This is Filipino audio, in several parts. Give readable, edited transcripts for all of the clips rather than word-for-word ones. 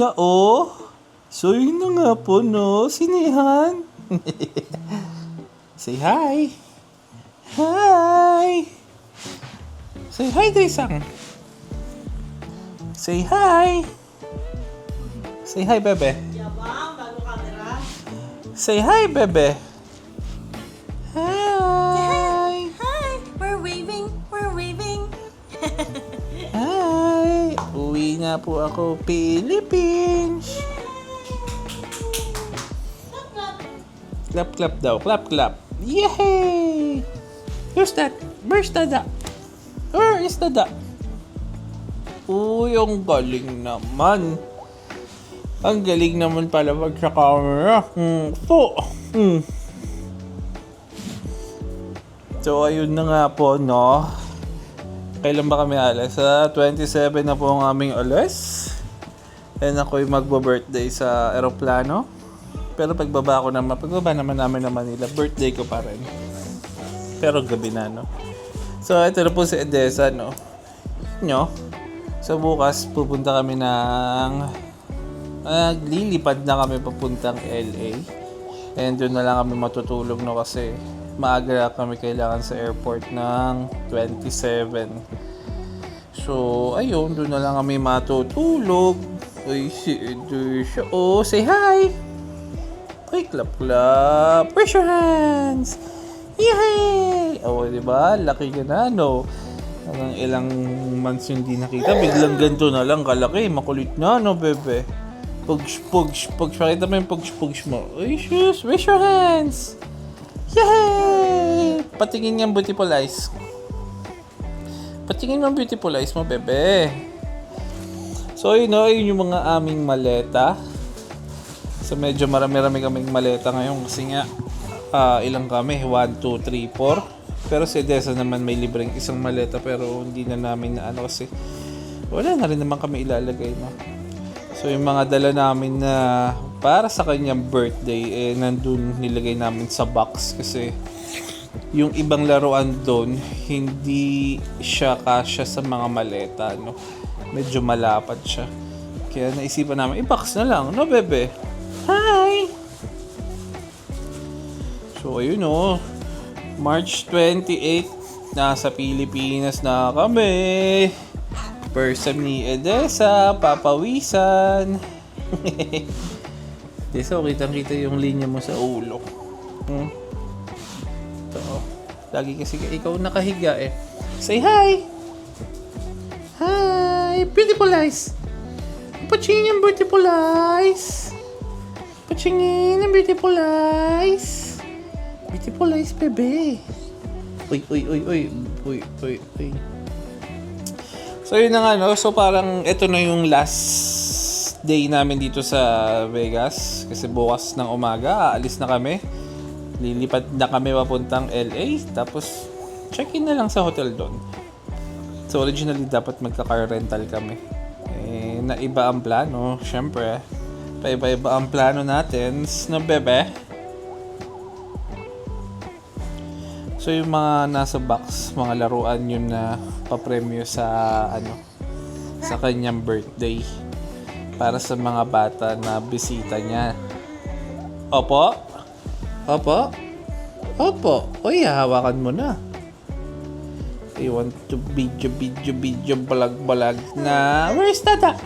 na oh. So yun na nga po no, sinihan. Say hi. Hi. Say hi, Daisang. Say hi. Say hi, bebe. Yabang, bago camera. Say hi, bebe. Hi. Hi, we're waving. Hi. Uwi na po ako, Philippines. Clap, clap daw. Clap, clap. Yay! Who's that? Where's the duck? Where is the duck? Uy, ang galing naman. Ang galing naman pala mag sa camera. So, ayun na nga po, no? Kailan ba kami alas? 27 na po ang aming alas. And ako'y magbo-birthday sa aeroplano. Pero pagbaba naman namin na Manila, birthday ko pa rin. Pero gabi na, no? So, ito na po si Edessa, no? So, bukas pupunta kami ng... lilipad na kami papuntang LA. And doon na lang kami matutulog, no? Kasi maaga kami kailangan sa airport ng 27. So, ayun, doon na lang kami matutulog. Ay, si Edessa. Oh, say hi! Ay, clap, clap. Raise your hands. Yay! O, diba? Laki ka na, no? Hanggang ilang months yung di nakita. Biglang ganito na lang, kalaki. Makulit na, no, bebe? Pugs. Pakita mo yung pugs mo. Ay, shoes. Raise your hands. Yay! Patingin yung beautiful eyes. Patingin mo yung beautiful eyes mo, bebe. So, yun yung mga aming maleta. So medyo marami-rami kaming maleta ngayon kasi nga ilang kami, 1, 2, 3, 4. Pero si Edessa naman may libreng isang maleta pero hindi na namin na kasi wala na rin naman kami ilalagay, no? So yung mga dala namin na para sa kanyang birthday nandun nilagay namin sa box kasi yung ibang laruan doon hindi siya kasya sa mga maleta, no? Medyo malapad siya. Kaya naisipan namin i-box na lang, no, bebe? Hi! So, ayun March 28, nasa Pilipinas na kami. First time ni Edessa, papawisan. Edessa, kitang-kita yung linya mo sa ulo. Ito, lagi kasi ikaw nakahiga eh. Say hi! Hi! Beautiful eyes! Pachingin yung beautiful eyes! Pachingin ang beautiful eyes. Beautiful eyes, bebe. Uy. So, yun na nga, no? So, parang ito na yung last day namin dito sa Vegas. Kasi bukas ng umaga, aalis na kami. Lilipad na kami papuntang LA. Tapos, check-in na lang sa hotel doon. So, originally, dapat magka-car rental kami. Naiba ang plano, syempre. Paiba-iba ang plano natin, no, bebe? So, yung mga nasa box, mga laruan yun na papremyo sa, sa kanyang birthday. Para sa mga bata na bisita niya. Opo? Uy, hawakan mo na. I want to video, balag na. Where's Dada?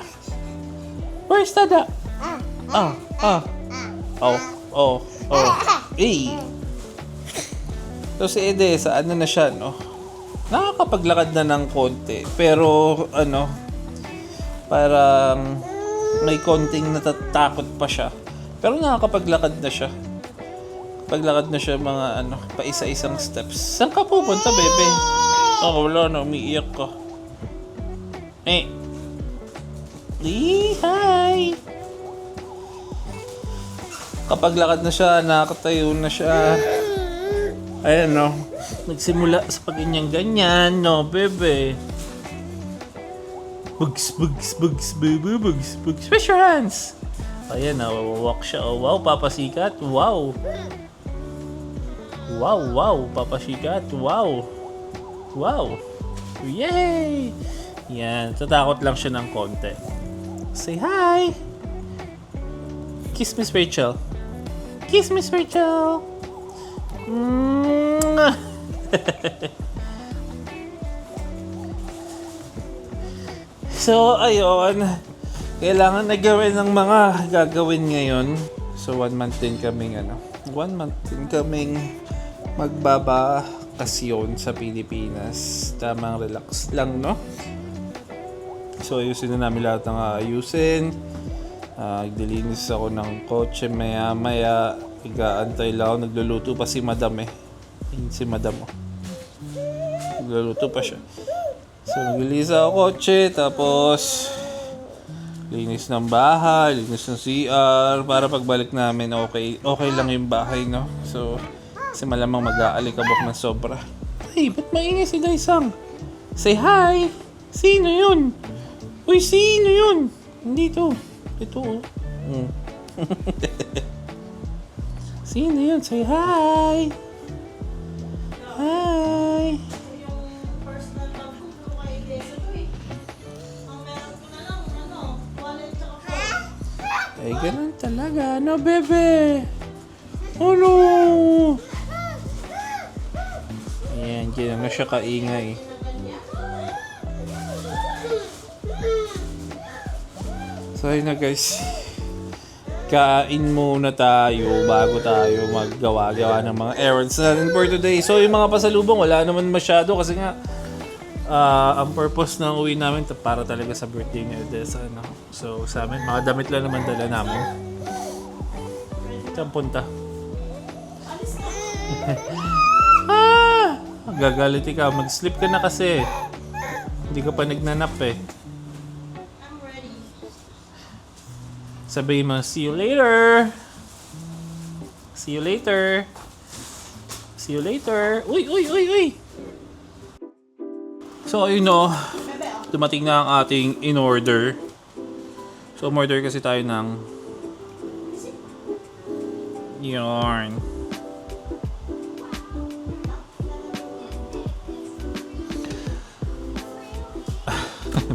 So si Edessa, na siya, no? Nakakapaglakad na ng konti. Pero, parang may konting natatakot pa siya. Pero nakakapaglakad na siya. Paglakad na siya mga, pa isa-isang steps. Saan ka pupunta, bebe? Wala na, umiiyak ka. Hi! Kapag lakad na siya, nakatayo na siya. Ayan, no? Nagsimula sa pag-ganyan, no, bebe? Bugs. Raise your hands! Ayan, nawawak siya. Oh, wow, papasikat. Wow, papasikat. Wow. Yay! Yan, tatakot lang siya ng konti. Say hi! Kiss Miss Rachel. Kiss Miss Rachel. Mwah! So, ayun. Kailangan na gawin ng mga gagawin ngayon. So, 1 month din kaming 1 month din kaming magbabakasyon sa Pilipinas. Tamang relax lang, no? So, ayusin na namin lahat ng ayusin. Naglilinis ako ng kotse maya-maya. Igaantay lang ako. Nagluluto pa si Madam eh. Ayun si Madam oh. Nagluluto pa siya. So, naglilinis ako kotse. Tapos, linis ng bahay, linis ng CR. Para pagbalik namin, okay lang yung bahay, no? So, kasi malamang mag-aalikabok ng sobra. Ay, ba't maingay si Daisang? Say hi! Sino yun? Uy, sino yun? Dito. Ito oh. Sino yun? Say hi! Hi! Yung personal log ko kay Desa to eh. Ang meron ko na lang, wallet tsaka phone. Ay, ganun talaga. Ano, bebe? Ano? Ayan, ganyan na siya kaingay. So, ayun na guys. Kain muna tayo bago tayo maggawa-gawa ng mga errands natin for today. So, yung mga pasalubong, wala naman masyado kasi nga ang purpose ng uwi namin para talaga sa birthday ni Odessa. No? So, sa amin, mga damit lang naman dala namin. Saan punta? Gagalit ka. Mag-sleep ka na kasi. Hindi ka pa nagnanap eh. I'm ready. Sabihin mo, see you later. See you later. See you later. Uy, uy, uy, uy. So, ayun no. Dumating na ang ating in-order. So, umorder kasi tayo ng yarn.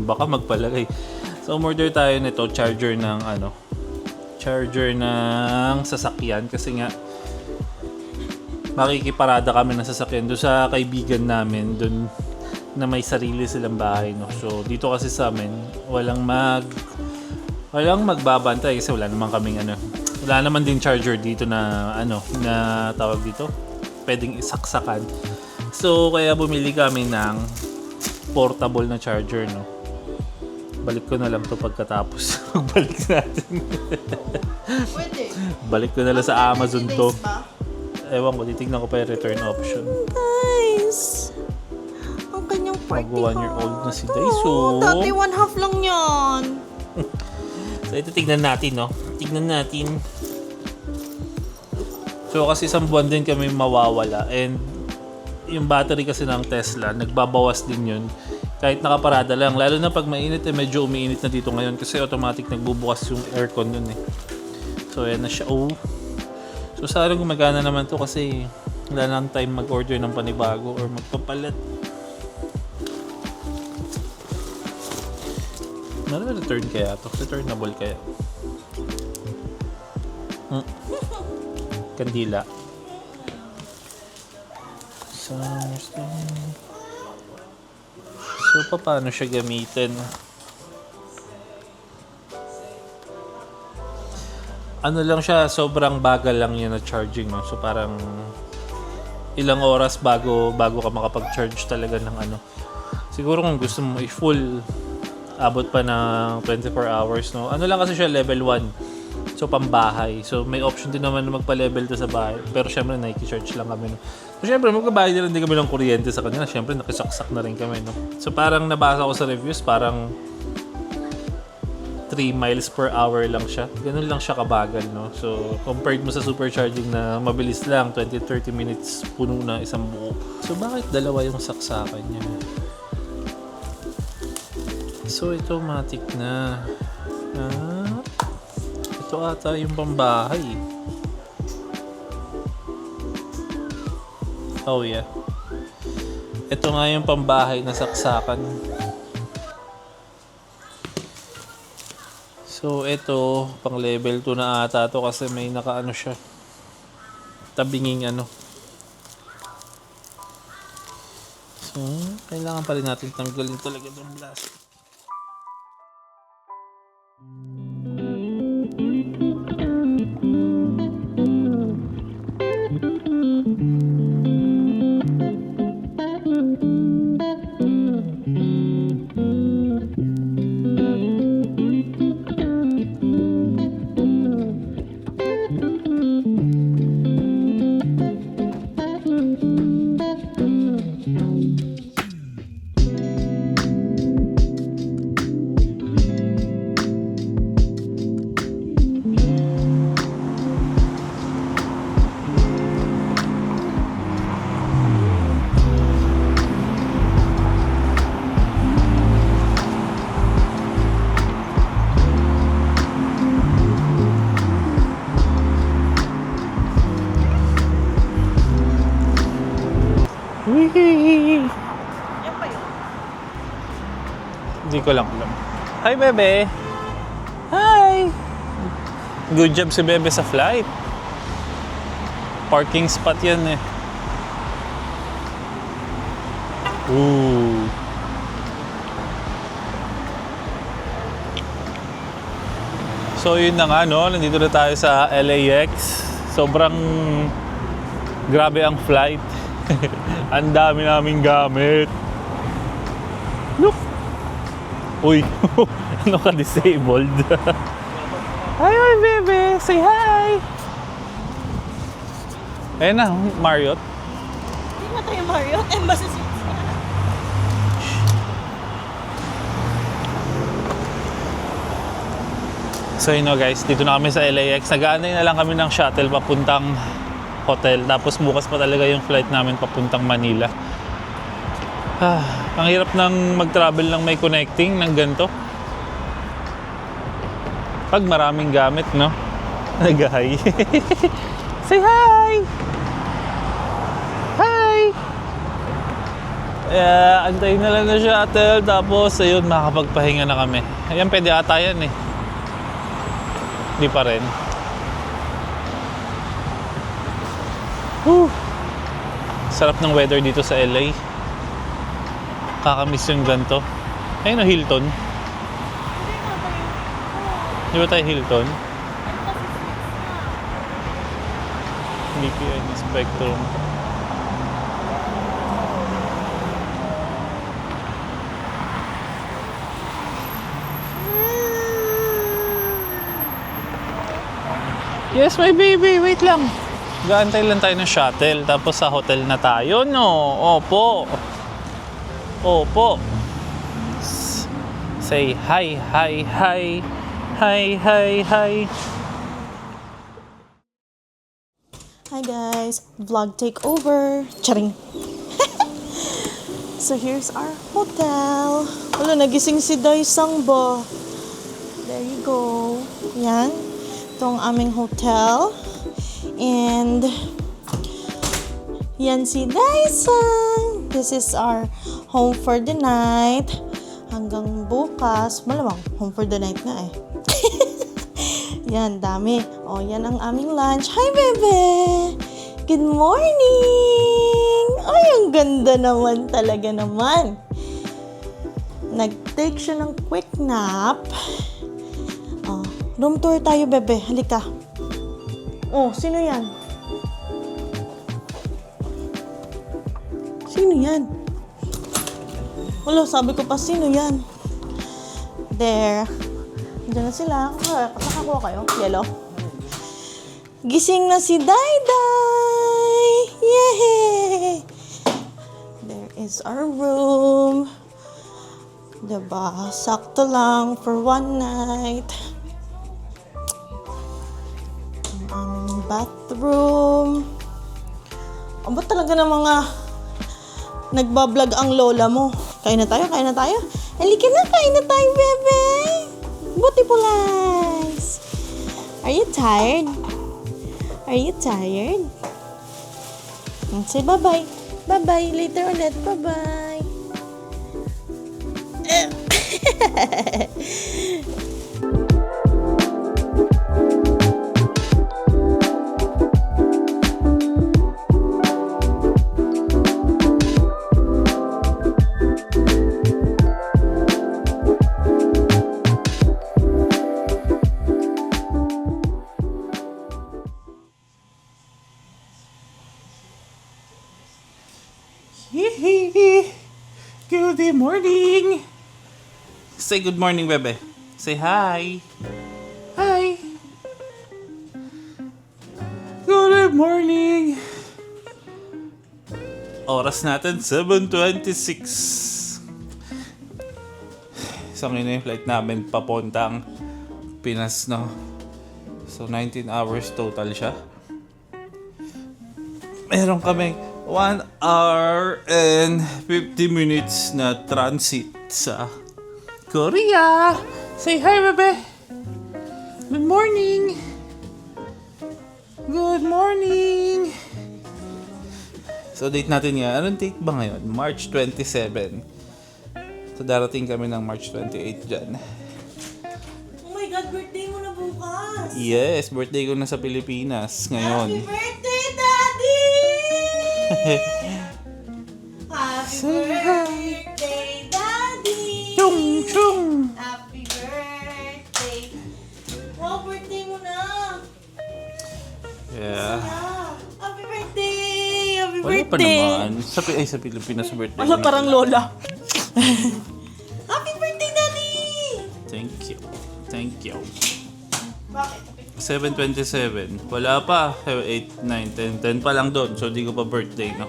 Baka magpalagay. So, umorder tayo nito, charger ng charger ng sasakyan kasi nga makikiparada kami ng sasakyan doon sa kaibigan namin doon na may sarili silang bahay, no. So, dito kasi sa amin walang magbabantay kasi wala naman kaming wala naman din charger dito na na tawag dito pwedeng isaksakan. So, kaya bumili kami ng portable na charger, no. Balik ko na lang to pagkatapos. Balik natin. Pwede. Balik ko na lang sa Amazon to. Days ba? Ewan ko, titignan ko pa yung return option. Guys, ang kanyang party Mag 1 year old na si Daiso. Dati 1/2 lang yan. So ito tignan natin, no? Tignan natin. So kasi isang buwan din kami mawawala and yung battery kasi ng Tesla, nagbabawas din yun. Kahit nakaparada lang. Lalo na pag mainit, medyo umiinit na dito ngayon kasi automatic nagbubukas yung aircon dun eh. So ayan na siya. Oh. So sana gumagana naman to kasi wala nang time mag-order ng panibago or magpapalit. Return kaya to? Returnable kaya? Kandila. So, paano siya gamitin? Ano lang siya, sobrang bagal lang yan na charging, no? So, parang ilang oras bago ka makapag-charge talaga ng Siguro kung gusto mo i-full, abot pa ng 24 hours, no? Ano lang kasi siya, level 1. So, pambahay. So, may option din naman na magpa-level to sa bahay. Pero, syempre, nakikicharge lang kami, no? So, syempre, magkabahay din kami ng kuryente sa kanila. Syempre, nakisaksak na rin kami, no? So, parang nabasa ko sa reviews, parang 3 miles per hour lang siya. Ganun lang siya kabagal, no? So, compared mo sa supercharging na mabilis lang, 20-30 minutes, puno na isang buo. So, bakit dalawa yung saksakan niya? So, ito matik na. Ito ata yung pambahay. Oh yeah. Ito nga yung pambahay na saksakan. So, ito, pang level 2 na ata to kasi may nakaano siya. Tabinging ano. So, kailangan pa rin natin tanggalin talaga itong plastic. Wee! Yan pa yun. Hindi ko lang alam. Hi, Bebe! Hi! Good job si Bebe sa flight. Parking spot yan eh. Ooh. So yun na nga no, nandito na tayo sa LAX. Sobrang grabe ang flight. Ang dami naming gamit. Look! Uy, ano ka disabled? Hi, my baby! Say hi! Ayan na, Marriott. Hindi na tayo Mario. Embassy Suites na. So you know guys, dito na kami sa LAX. Nag-aanay na lang kami ng shuttle papuntang hotel. Tapos bukas pa talaga yung flight namin papuntang Manila. Ang hirap ng mag-travel ng may connecting ng ganito. Pag maraming gamit, no? Nag-hi. Say hi! Hi! Antayin na lang na shuttle. Tapos, ayun, makakapagpahinga na kami. Ayan, pwede ata yan eh. Hindi pa rin. Whew. Sarap ng weather dito sa LA. Kakamiss yung ganito. Ayun o, Hilton. Di ba tayo Hilton? BPI Spectrum. Yes, my baby. Wait lang. Gaantay lang tayo ng shuttle. Tapos sa hotel na tayo, no? Opo. Opo. Say hi, hi, hi. Hi, hi, hi. Hi guys, vlog takeover. Charing. So here's our hotel. Wala, nagising si Daisang ba? There you go. Yan. Ito ang aming hotel. And yan si Daisang. This is our home for the night. Hanggang bukas. Malamang home for the night nga eh. Yan, dami. O, yan ang aming lunch. Hi, bebe! Good morning! Ay, ang ganda naman talaga naman. Nag-take siya ng quick nap. O, room tour tayo, bebe. Halika. Oh, sino yan? Sino yan? Wala, sabi ko pa, sino yan? There. Diyan na sila. Nakakuha kayo? Yellow? Gising na si Dayday! Yay! There is our room. Diba? Sakto lang for one night. Ang aming bathroom. Aba talaga ng mga nagbablog ang lola mo. Kain na tayo, kain na tayo. Halika na, kain na tayo, bebe. Beautiful eyes. Are you tired? Are you tired? Say bye-bye. Bye-bye. Later ulit. Bye-bye. Hihi. Good morning. Say good morning, bebe. Say hi. Hi. Good morning. Oras natin, 7:26. Isang yun yung flight namin papuntang Pinas, no? So, 19 hours total siya. Meron kaming 1 hour and 50 minutes na transit sa Korea. Say hi, bebe. Good morning. Good morning. So, date natin nga. Anong date ba ngayon? March 27. So, darating kami ng March 28 dyan. Oh my God, birthday mo na bukas! Yes, birthday ko na sa Pilipinas Happy ngayon. birthday, Daddy! Happy birthday, Daddy! Chung, chung. Happy birthday! Wow, birthday mo na! Yeah. Happy birthday! Happy Wala pa birthday! naman. Sa Pilipinas birthday. Wala, ko. parang lola. Happy birthday, Daddy! Thank you. Thank you. Bakit? 7:27. Wala pa. 8, 9, 10. 10 pa lang doon. So, di ko pa birthday, no?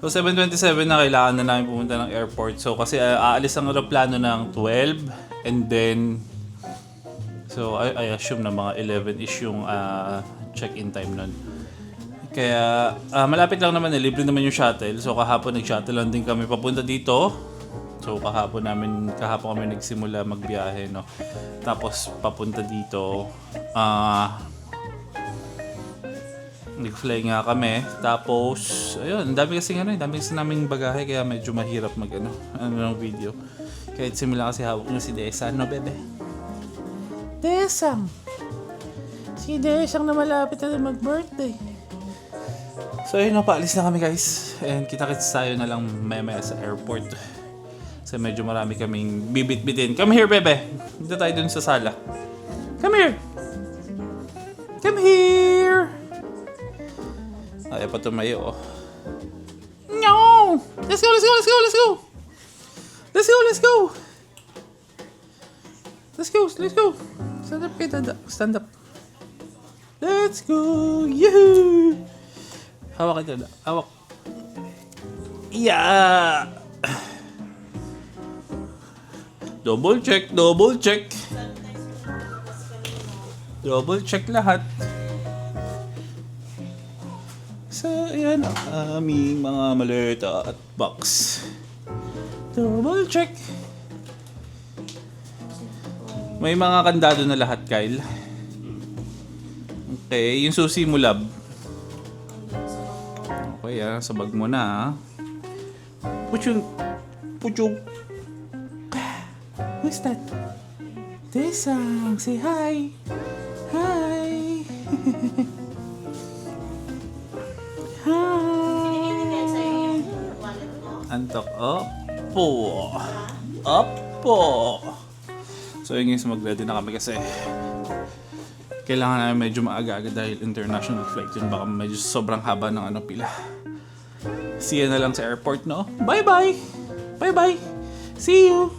So, 7:27 na kailangan na namin pumunta ng airport. So, kasi aalis ang aeroplano ng 12. And then, so, I assume na mga 11-ish yung check-in time nun. Kaya, malapit lang naman, libre naman yung shuttle. So, kahapon nag-shuttle lang din kami papunta dito. So, kahapon kami nagsimula magbiyahe, no? Tapos, papunta dito, nag-fly nga kami. Tapos, ayun, dami kasi naming bagahe, kaya medyo mahirap ng video. Kahit simula kasi hawak niya si Desang, no, bebe? Desang! Si Desang na malapit na mag-birthday. So ayun, paalis na kami guys. And kita-kits tayo na lang maya sa airport. Kasi medyo marami kaming bibit-bitin. Come here, bebe. Dito tayo dun sa sala. Come here. Come here. Ay, pa tumayo, oh. No! Let's go, let's go, let's go, let's go! Let's go, let's go! Let's go, let's go! Stand up, kay Dada. Stand up. Let's go! Yahoo! Hawak ka, Dada. Hawak. Yeah! Double check, double check. Double check lahat. So, ayan ang aming mga maleta at box. Double check. May mga kandado na lahat, Kyle. Okay, yung susi mo, lab. Okay, sa bag mo na, ha? Puchung. Who's that? Desang, say hi. Hi. Hi. Antok. Opo. So yun guys, mag-ready na kami kasi kailangan namin medyo maaga-aga dahil international flight yun. Baka medyo sobrang haba ng pila. See you na lang sa airport, no? Bye-bye! Bye-bye! See you!